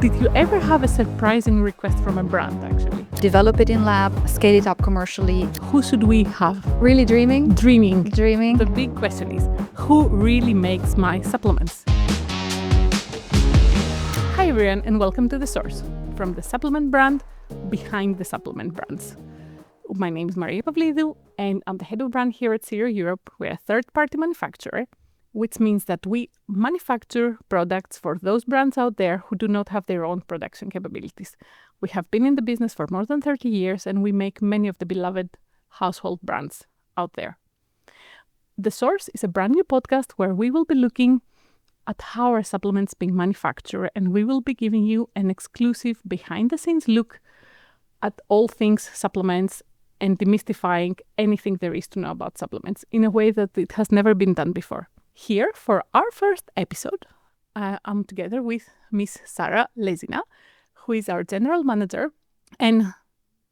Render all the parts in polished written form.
Did you ever have a surprising request from a brand, actually? Develop it in lab, scale it up commercially. Who should we have? Really dreaming? Dreaming. Dreaming. The big question is, who really makes my supplements? Hi everyone, and welcome to The Source, from the supplement brand behind the supplement brands. My name is Maria Pavlidou, and I'm the head of brand here at SIRIO Europe. We're a third-party manufacturer, which means that we manufacture products for those brands out there who do not have their own production capabilities. We have been in the business for more than 30 years, and we make many of the beloved household brands out there. The Source is a brand new podcast where we will be looking at how our supplements being manufactured, and we will be giving you an exclusive behind-the-scenes look at all things supplements and demystifying anything there is to know about supplements in a way that it has never been done before. Here, for our first episode, I'm together with Miss Sara, Lesina, who is our general manager. And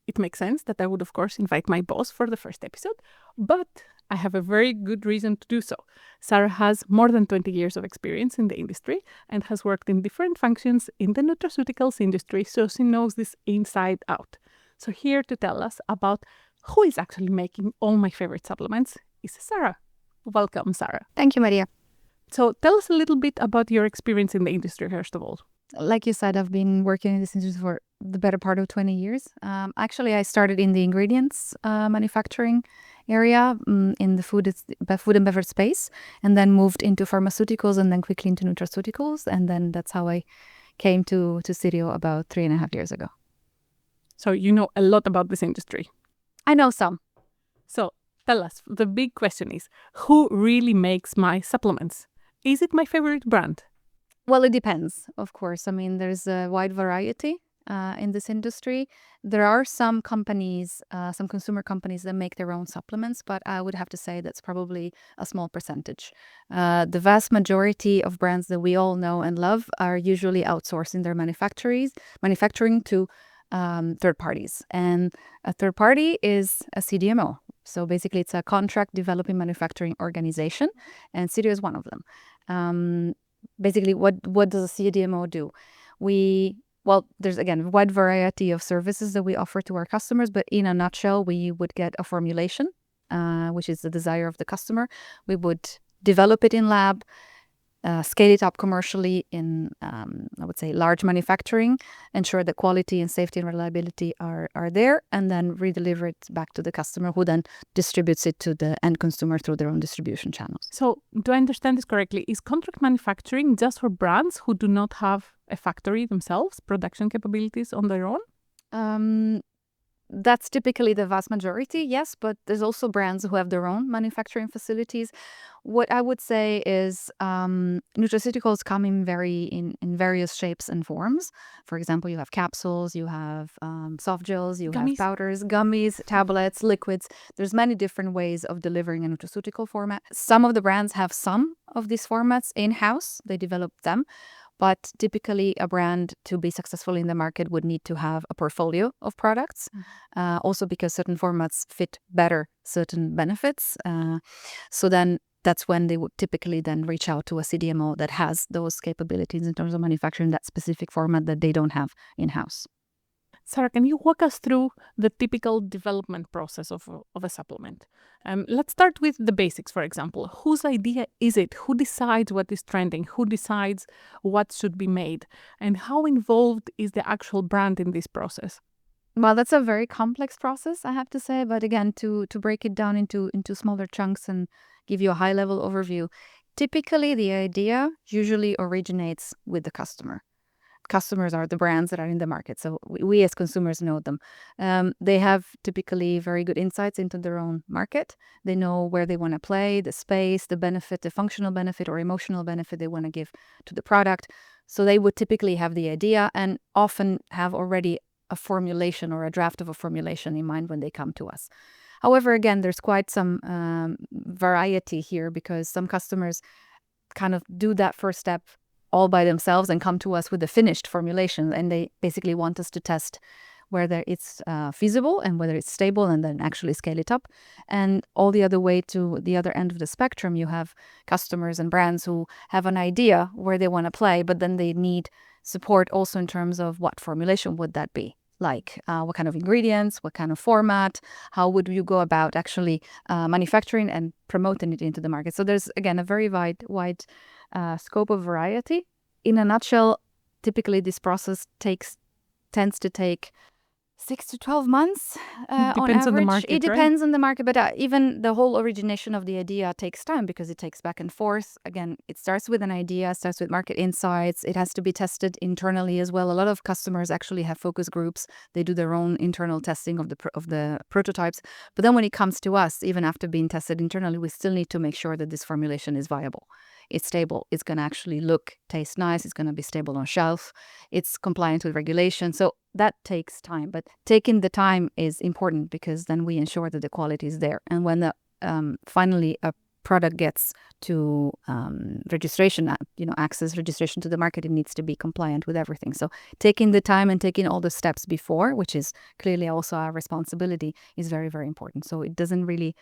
it makes sense that I would, of course, invite my boss for the first episode, but I have a very good reason to do so. Sara has more than 20 years of experience in the industry and has worked in different functions in the nutraceuticals industry, so she knows this inside out. So here to tell us about who is actually making all my favorite supplements is Sara. Welcome, Sara. Thank you, Maria. So tell us a little bit about your experience in the industry, first of all. Like you said, I've been working in this industry for the better part of 20 years. Actually, I started in the ingredients manufacturing area in the food and beverage space, and then moved into pharmaceuticals and then quickly into nutraceuticals. And then that's how I came to SIRIO about 3.5 years ago. So you know a lot about this industry. I know some. So tell us, the big question is, who really makes my supplements? Is it my favorite brand? Well, it depends, of course. I mean, there's a wide variety in this industry. There are some companies, some consumer companies that make their own supplements, but I would have to say that's probably a small percentage. The vast majority of brands that we all know and love are usually outsourcing their manufacturing to third parties. And a third party is a CDMO. So basically, it's a contract developing manufacturing organization, and SIRIO is one of them. Basically, what does a CDMO do? There's again a wide variety of services that we offer to our customers, but in a nutshell, we would get a formulation, which is the desire of the customer. We would develop it in lab, scale it up commercially in, I would say, large manufacturing, ensure that quality and safety and reliability are there, and then redeliver it back to the customer, who then distributes it to the end consumer through their own distribution channels. So do I understand this correctly? Is contract manufacturing just for brands who do not have a factory themselves, production capabilities on their own? That's typically the vast majority, yes, but there's also brands who have their own manufacturing facilities. What I would say is nutraceuticals come in various shapes and forms. For example, you have capsules, you have soft gels, you have powders, gummies, tablets, liquids. There's many different ways of delivering a nutraceutical format. Some of the brands have some of these formats in-house. They develop them. But typically, a brand to be successful in the market would need to have a portfolio of products, also because certain formats fit better certain benefits. So then that's when they would typically then reach out to a CDMO that has those capabilities in terms of manufacturing that specific format that they don't have in-house. Sara, can you walk us through the typical development process of a supplement? Let's start with the basics, for example. Whose idea is it? Who decides what is trending? Who decides what should be made? And how involved is the actual brand in this process? Well, that's a very complex process, I have to say. But again, to break it down into smaller chunks and give you a high-level overview, typically the idea usually originates with the customer. Customers are the brands that are in the market, so we as consumers know them. They have typically very good insights into their own market. They know where they want to play, the space, the benefit, the functional benefit or emotional benefit they want to give to the product. So they would typically have the idea and often have already a formulation or a draft of a formulation in mind when they come to us. However, again, there's quite some variety here because some customers kind of do that first step all by themselves and come to us with a finished formulation, and they basically want us to test whether it's feasible and whether it's stable, and then actually scale it up. And all the other way to the other end of the spectrum, you have customers and brands who have an idea where they want to play, but then they need support also in terms of what formulation would that be. Like what kind of ingredients, what kind of format, how would you go about actually manufacturing and promoting it into the market. So there's, again, a very wide scope of variety. In a nutshell, typically this process tends to take 6 to 12 months on Depends on the average. market, It depends on the market, but even the whole origination of the idea takes time because it takes back and forth. Again, it starts with an idea, starts with market insights. It has to be tested internally as well. A lot of customers actually have focus groups. They do their own internal testing of the prototypes. But then when it comes to us, even after being tested internally, we still need to make sure that this formulation is viable. It's stable. It's going to actually taste nice. It's going to be stable on shelf. It's compliant with regulation. So that takes time. But taking the time is important because then we ensure that the quality is there. And when finally a product gets to registration, access registration to the market, it needs to be compliant with everything. So taking the time and taking all the steps before, which is clearly also our responsibility, is very, very important. So it doesn't really...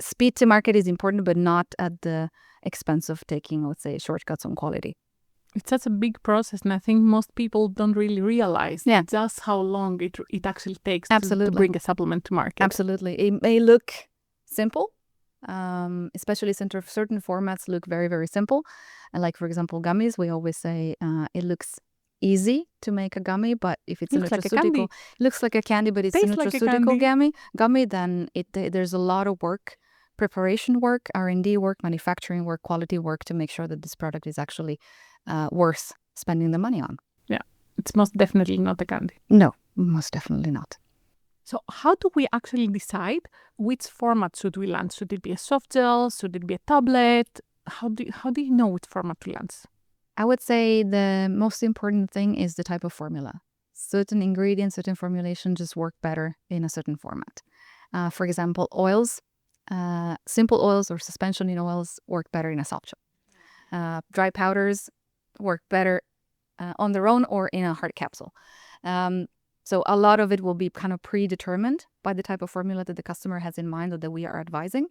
speed to market is important, but not at the expense of taking, let's say, shortcuts on quality. It's such a big process, and I think most people don't really realize just how long it actually takes to bring a supplement to market. Absolutely. It may look simple, especially certain formats look very, very simple. And like, for example, gummies, we always say it looks easy to make a gummy, but if it's a nutraceutical, it looks like a candy, but it's a nutraceutical gummy, then there's a lot of work, preparation work, R&D work, manufacturing work, quality work to make sure that this product is actually worth spending the money on. Yeah, it's most definitely not a candy. No, most definitely not. So how do we actually decide which format should we launch? Should it be a soft gel? Should it be a tablet? How do you know which format to launch? I would say the most important thing is the type of formula. Certain ingredients, certain formulation just work better in a certain format. For example, oils, simple oils or suspension in oils work better in a soft gel. Dry powders work better on their own or in a hard capsule. So a lot of it will be kind of predetermined by the type of formula that the customer has in mind or that we are advising.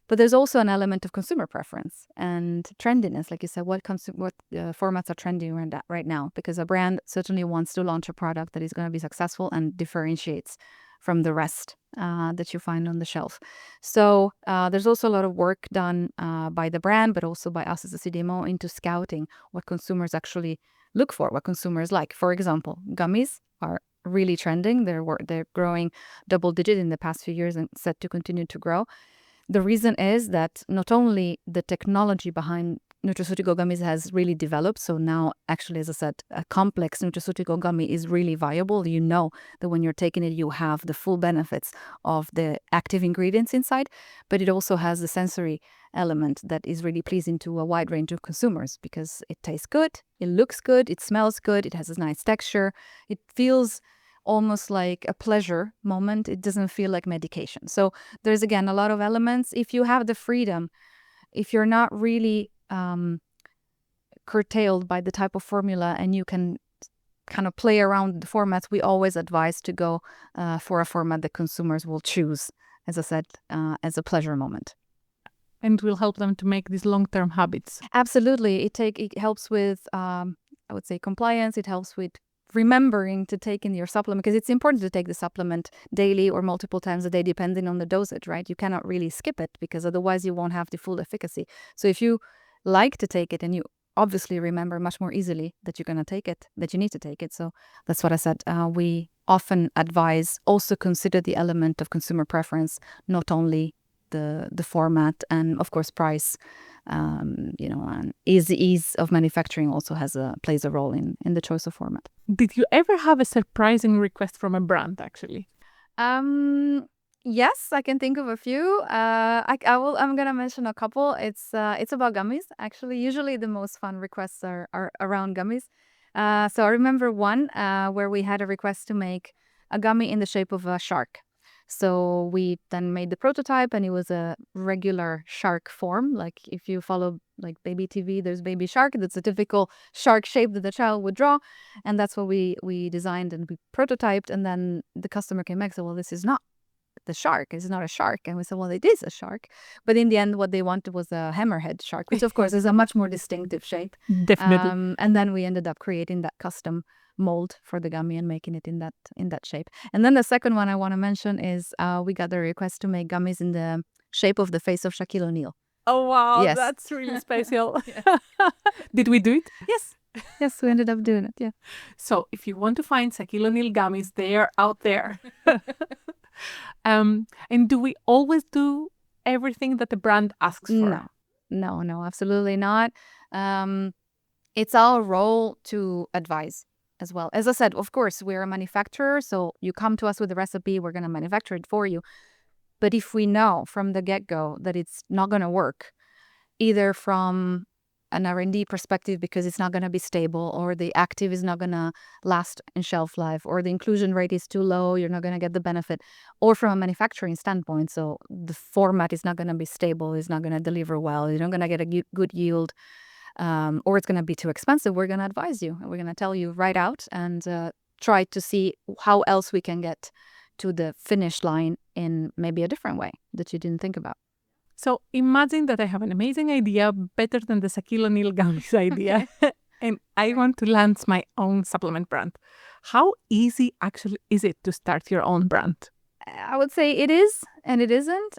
But there's also an element of consumer preference and trendiness. Like you said, what formats are trending right now? Because a brand certainly wants to launch a product that is going to be successful and differentiates from the rest that you find on the shelf. So there's also a lot of work done by the brand, but also by us as a CDMO into scouting what consumers actually look for, what consumers like. For example, gummies are really trending. They're growing double-digit in the past few years and set to continue to grow. The reason is that not only the technology behind nutraceutical gummies has really developed, so now actually, as I said, a complex nutraceutical gummy is really viable. You know that when you're taking it, you have the full benefits of the active ingredients inside, but it also has the sensory element that is really pleasing to a wide range of consumers because it tastes good, it looks good, it smells good, it has a nice texture, it feels almost like a pleasure moment. It doesn't feel like medication. So there's, again, a lot of elements. If you have the freedom, if you're not really curtailed by the type of formula and you can kind of play around the formats, we always advise to go for a format that consumers will choose, as I said, as a pleasure moment. And will help them to make these long-term habits. Absolutely. It helps with, I would say, compliance. It helps with remembering to take in your supplement, because it's important to take the supplement daily or multiple times a day depending on the dosage, right? You cannot really skip it because otherwise you won't have the full efficacy. So if you like to take it, and you obviously remember much more easily that you're going to take it, that you need to take it. So that's what I said. We often advise also consider the element of consumer preference, not only the format, and of course price. And ease of manufacturing also plays a role in the choice of format. Did you ever have a surprising request from a brand, actually? Yes, I can think of a few. I'm gonna mention a couple. It's about gummies. Actually, usually the most fun requests are around gummies. So I remember one where we had a request to make a gummy in the shape of a shark. So we then made the prototype, and it was a regular shark form. Like if you follow like baby TV, there's baby shark. That's a typical shark shape that the child would draw, and that's what we designed and we prototyped. And then the customer came back and said, "Well, this is not the shark. It's not a shark. And we said, well, it is a shark. But in the end, what they wanted was a hammerhead shark, which of course is a much more distinctive shape. Definitely. And then we ended up creating that custom mold for the gummy and making it in that shape. And then the second one I want to mention is we got the request to make gummies in the shape of the face of Shaquille O'Neal. Oh, wow. Yes. That's really special. Did we do it? Yes. Yes, we ended up doing it. Yeah. So if you want to find Shaquille O'Neal gummies, they are out there. And do we always do everything that the brand asks for? No, absolutely not. It's our role to advise as well. As I said, of course, we're a manufacturer, so you come to us with a recipe, we're going to manufacture it for you. But if we know from the get-go that it's not going to work, either from an R&D perspective because it's not going to be stable, or the active is not going to last in shelf life, or the inclusion rate is too low, you're not going to get the benefit, or from a manufacturing standpoint, so the format is not going to be stable, it's not going to deliver well, you're not going to get a good yield, or it's going to be too expensive, we're going to advise you and we're going to tell you right out and try to see how else we can get to the finish line in maybe a different way that you didn't think about. So imagine that I have an amazing idea, better than the Shaquille O'Neal gummies idea, and I want to launch my own supplement brand. How easy actually is it to start your own brand? I would say it is and it isn't.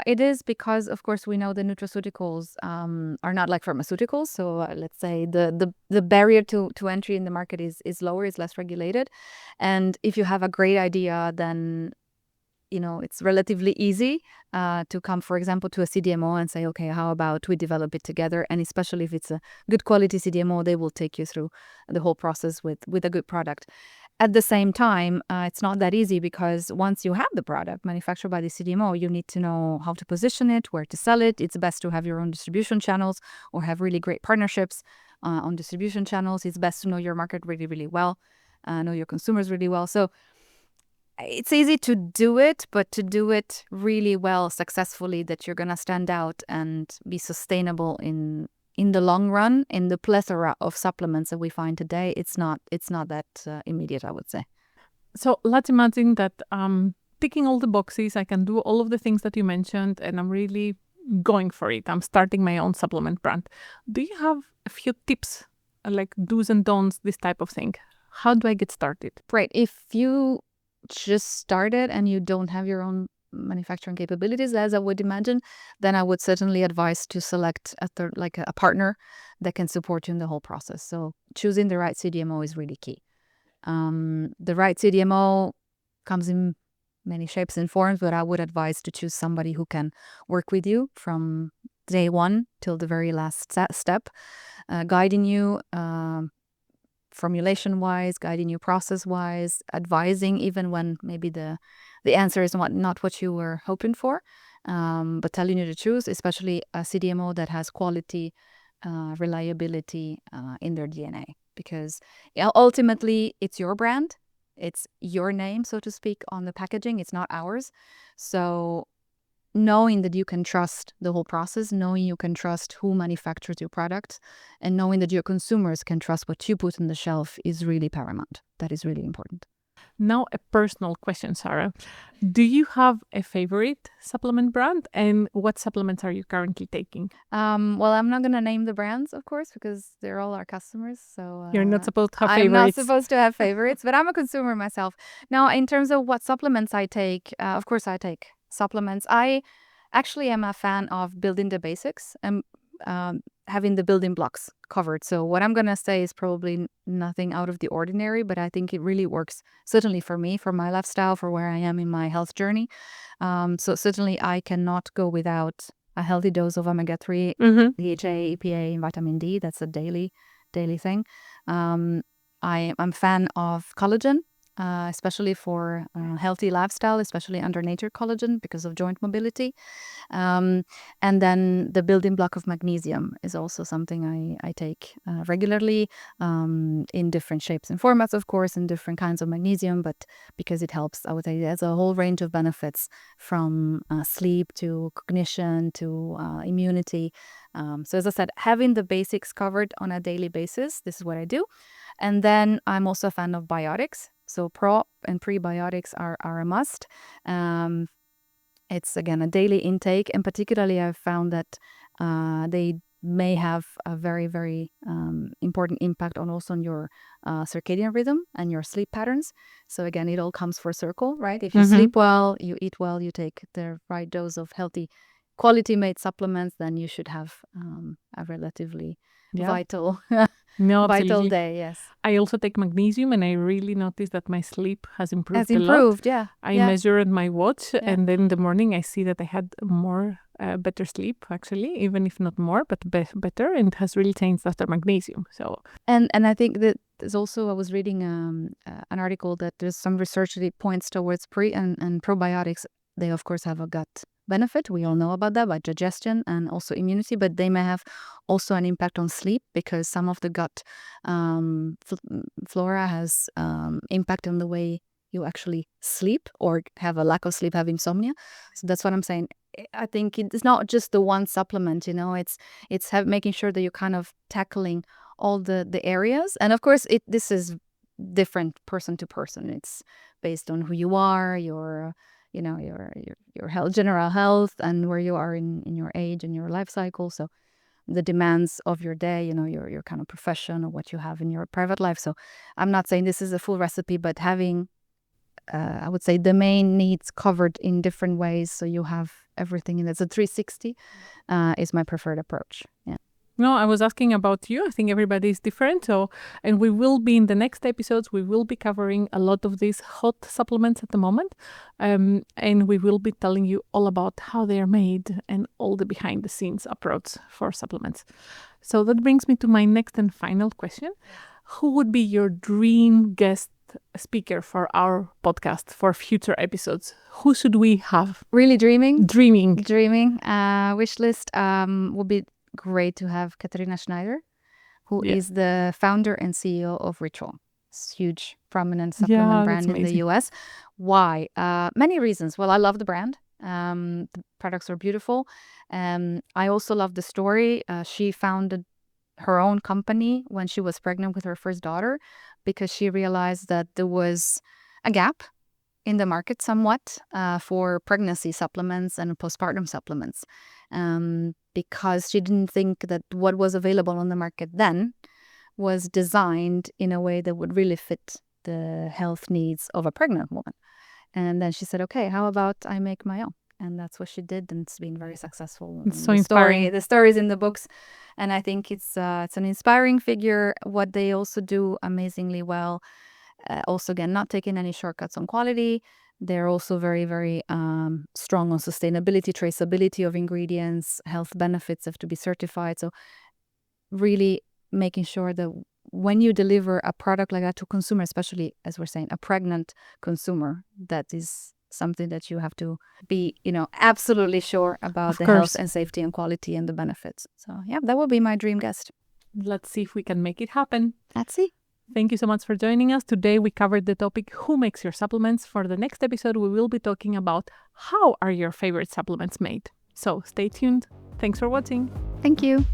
It is because, of course, we know the nutraceuticals are not like pharmaceuticals. So let's say the barrier to entry in the market is lower, is less regulated. And if you have a great idea, then it's relatively easy to come, for example, to a CDMO and say, okay, how about we develop it together? And especially if it's a good quality CDMO, they will take you through the whole process with a good product. At the same time, it's not that easy because once you have the product manufactured by the CDMO, you need to know how to position it, where to sell it. It's best to have your own distribution channels or have really great partnerships on distribution channels. It's best to know your market really, really well, know your consumers really well. So it's easy to do it, but to do it really well, successfully, that you're going to stand out and be sustainable in the long run, in the plethora of supplements that we find today, it's not that immediate, I would say. So let's imagine that ticking all the boxes, I can do all of the things that you mentioned, and I'm really going for it. I'm starting my own supplement brand. Do you have a few tips, like do's and don'ts, this type of thing? How do I get started? Right. If you just started and you don't have your own manufacturing capabilities, as I would imagine, then I would certainly advise to select a partner that can support you in the whole process. So choosing the right CDMO is really key. The right CDMO comes in many shapes and forms, but I would advise to choose somebody who can work with you from day one till the very last step, guiding you formulation-wise, guiding you process-wise, advising even when maybe the answer is not what you were hoping for, but telling you to choose, especially a CDMO that has quality, reliability in their DNA. Because ultimately, it's your brand. It's your name, so to speak, on the packaging. It's not ours. So knowing that you can trust the whole process, knowing you can trust who manufactures your product, and knowing that your consumers can trust what you put on the shelf is really paramount. That is really important. Now, a personal question, Sara. Do you have a favorite supplement brand, and what supplements are you currently taking? Well, I'm not going to name the brands, of course, because they're all our customers. So you're not supposed to have I'm favorites. not supposed to have favorites, but I'm a consumer myself. Now, in terms of what supplements I take, of course, I take supplements. I actually am a fan of building the basics and having the building blocks covered. So what I'm going to say is probably nothing out of the ordinary, but I think it really works, certainly for me, for my lifestyle, for where I am in my health journey. So certainly I cannot go without a healthy dose of omega-3, DHA, EPA, and vitamin D. That's a daily thing. I'm a fan of collagen, especially for healthy lifestyle, especially under nature collagen because of joint mobility. And then the building block of magnesium is also something I take regularly in different shapes and formats, of course, in different kinds of magnesium, but because it helps, I would say, there's a whole range of benefits from sleep to cognition to immunity. So as I said, having the basics covered on a daily basis, this is what I do. And then I'm also a fan of biotics. So pro and prebiotics are a must. It's, again, a daily intake. And particularly, I've found that they may have a very, very important impact on your circadian rhythm and your sleep patterns. So again, it all comes full circle, right? If you sleep well, you eat well, you take the right dose of healthy, quality-made supplements, then you should have a relatively vital absolutely. day. Yes. I also take magnesium, and I really noticed that my sleep has improved a lot. Improved, yeah. I measured my watch, and then in the morning I see that I had more better sleep, actually, even if not more, but better, and it has really changed after magnesium. So and I think that there's also, I was reading an article that there's some research that points towards pre and probiotics. They of course have a gut benefit. We all know about that, by digestion and also immunity, but they may have also an impact on sleep, because some of the gut flora has impact on the way you actually sleep, or have a lack of sleep, have insomnia. So that's what I'm saying. I think it's not just the one supplement, it's making sure that you're kind of tackling all the areas. And of course, this is different person to person. It's based on who you are, your health, general health, and where you are in your age and your life cycle. So the demands of your day, your kind of profession, or what you have in your private life. So I'm not saying this is a full recipe, but having I would say the main needs covered in different ways, so you have everything in it. So 360 is my preferred approach. Yeah. No, I was asking about you. I think everybody is different. And we will be in the next episodes, we will be covering a lot of these hot supplements at the moment. And we will be telling you all about how they are made and all the behind the scenes approach for supplements. So that brings me to my next and final question. Who would be your dream guest speaker for our podcast for future episodes? Who should we have? Really dreaming? Dreaming. Wish list would be great to have Katarina Schneider, who is the founder and CEO of Ritual. It's a huge, prominent supplement brand in the US. Why? Many reasons. Well, I love the brand. The products are beautiful. I also love the story. She founded her own company when she was pregnant with her first daughter, because she realized that there was a gap in the market somewhat for pregnancy supplements and postpartum supplements, because she didn't think that what was available on the market then was designed in a way that would really fit the health needs of a pregnant woman. And then she said, okay, how about I make my own? And that's what she did, and it's been very successful. It's so inspiring. The story's in the books, and I think it's an inspiring figure. What they also do amazingly well, also again, not taking any shortcuts on quality. They're also very, very strong on sustainability, traceability of ingredients, health benefits have to be certified. So really making sure that when you deliver a product like that to consumer, especially, as we're saying, a pregnant consumer, that is something that you have to be, absolutely sure about the health and safety and quality and the benefits. So yeah, that will be my dream guest. Let's see if we can make it happen. Let's see. Thank you so much for joining us. Today we covered the topic, who makes your supplements? For the next episode, we will be talking about how are your favorite supplements made. So stay tuned. Thanks for watching. Thank you.